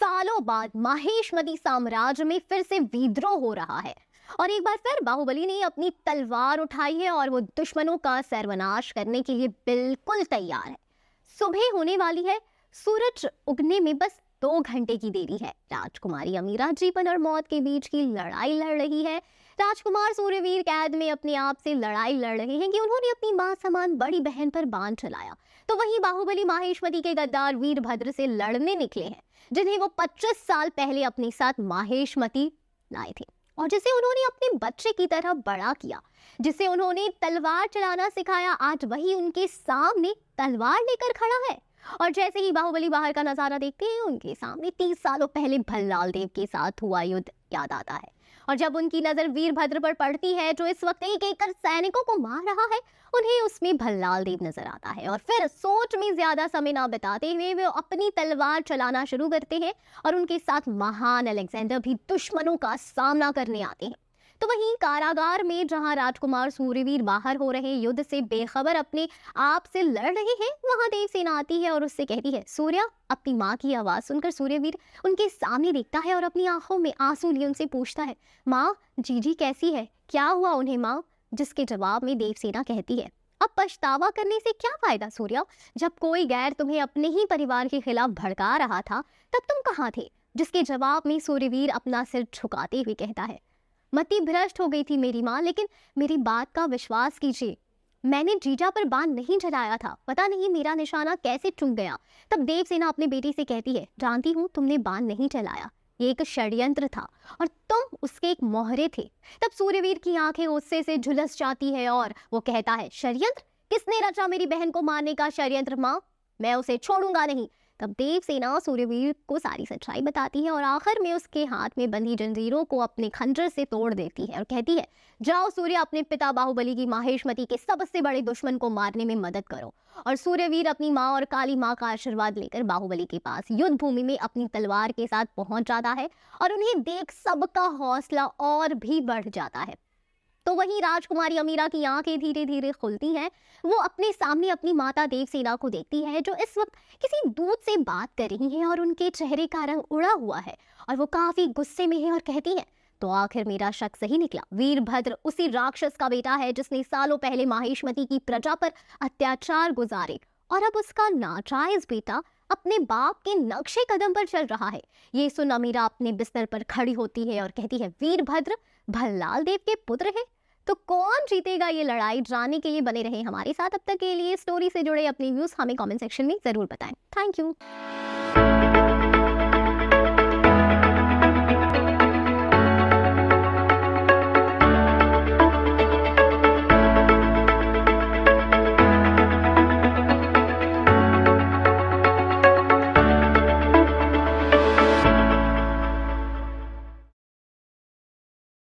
सालों बाद माहेशमती साम्राज्य में फिर से विद्रोह हो रहा है और एक बार फिर बाहुबली ने अपनी तलवार उठाई है और वो दुश्मनों का सर्वनाश करने के लिए बिल्कुल तैयार है। सुबह होने वाली है, सूरज उगने में बस 2 घंटे की देरी है। राजकुमारी अमीरा जीवन और मौत के बीच की लड़ाई लड़ रही है। राजकुमार सूर्यवीर कैद में अपने आप से लड़ाई लड़ रहे हैं कि उन्होंने अपनी मां समान बड़ी बहन पर बाण चलाया। तो वहीं बाहुबली माहेशमती के गद्दार वीरभद्र से लड़ने निकले हैं, जिन्हें वो 25 साल पहले अपने साथ माहेशमती लाए थे और जिसे उन्होंने अपने बच्चे की तरह बड़ा किया, जिसे उन्होंने तलवार चलाना सिखाया। आज वही उनके सामने तलवार लेकर खड़ा है और जैसे ही बाहुबली बाहर का नजारा देखते हैं, उनके सामने 30 सालों पहले भल्लाल देव के साथ हुआ युद्ध याद आता है। और जब उनकी नजर वीरभद्र पर पड़ती है, जो इस वक्त एक एक कर सैनिकों को मार रहा है, उन्हें उसमें भल्लाल देव नजर आता है और फिर सोच में ज्यादा समय ना बिताते हुए वे अपनी तलवार चलाना शुरू करते हैं और उनके साथ महान अलेक्जेंडर भी दुश्मनों का सामना करने आते हैं। तो वहीं कारागार में जहां राजकुमार सूर्यवीर बाहर हो रहे युद्ध से बेखबर अपने आप से लड़ रहे हैं, वहां देवसेना आती है और उससे कहती है सूर्या। अपनी माँ की आवाज सुनकर सूर्यवीर उनके सामने देखता है और अपनी आंखों में आंसू लिए उनसे पूछता है, माँ जीजी कैसी है, क्या हुआ उन्हें माँ? जिसके जवाब में देवसेना कहती है, अब पछतावा करने से क्या फायदा सूर्या, जब कोई गैर तुम्हें अपने ही परिवार के खिलाफ भड़का रहा था तब तुम कहाँ थे? जिसके जवाब में सूर्यवीर अपना सिर झुकाते हुए कहता है, मति भ्रष्ट हो गई थी मेरी माँ, लेकिन मेरी बात का विश्वास कीजिए, मैंने जीजा पर बाण नहीं चलाया था, पता नहीं मेरा निशाना कैसे चूक गया। तब देवसेना अपने बेटे से कहती है, जानती हूँ तुमने बाण नहीं चलाया, ये एक षड्यंत्र था और तुम उसके एक मोहरे थे। तब सूर्यवीर की आंखें गुस्से से झुलस जाती है और वो कहता है, षड्यंत्र? किसने रचा मेरी बहन को मारने का षड्यंत्र माँ? मैं उसे छोड़ूंगा नहीं। तब देवसेना सूर्यवीर को सारी सच्चाई बताती है और आखिर में उसके हाथ में बंधी जंजीरों को अपने खंजर से तोड़ देती है और कहती है, जाओ सूर्य, अपने पिता बाहुबली की माहेशमती के सबसे बड़े दुश्मन को मारने में मदद करो। और सूर्यवीर अपनी माँ और काली माँ का आशीर्वाद लेकर बाहुबली के पास युद्ध भूमि में अपनी तलवार के साथ पहुंच जाता है और उन्हें देख सबका हौसला और भी बढ़ जाता है। तो वहीं राजकुमारी अमीरा की आंखें धीरे धीरे खुलती हैं। वो अपने सामने अपनी माता देवसेना को देखती है, जो इस वक्त किसी दूत से बात कर रही है और उनके चेहरे का रंग उड़ा हुआ है और वो काफी गुस्से में है और कहती है, तो आखिर मेरा शक सही निकला, वीरभद्र उसी राक्षस का बेटा है जिसने सालों पहले माहेशमती की प्रजा पर अत्याचार गुजारे और अब उसका नाजायज बेटा अपने बाप के नक्शे कदम पर चल रहा है। ये सुन अमीरा अपने बिस्तर पर खड़ी होती है और कहती है, वीरभद्र भल्लाल देव के पुत्र है? तो कौन जीतेगा ये लड़ाई? जानने के लिए बने रहे हमारे साथ। अब तक के लिए स्टोरी से जुड़े अपने व्यूज हमें कमेंट सेक्शन में जरूर बताएं। Thank you.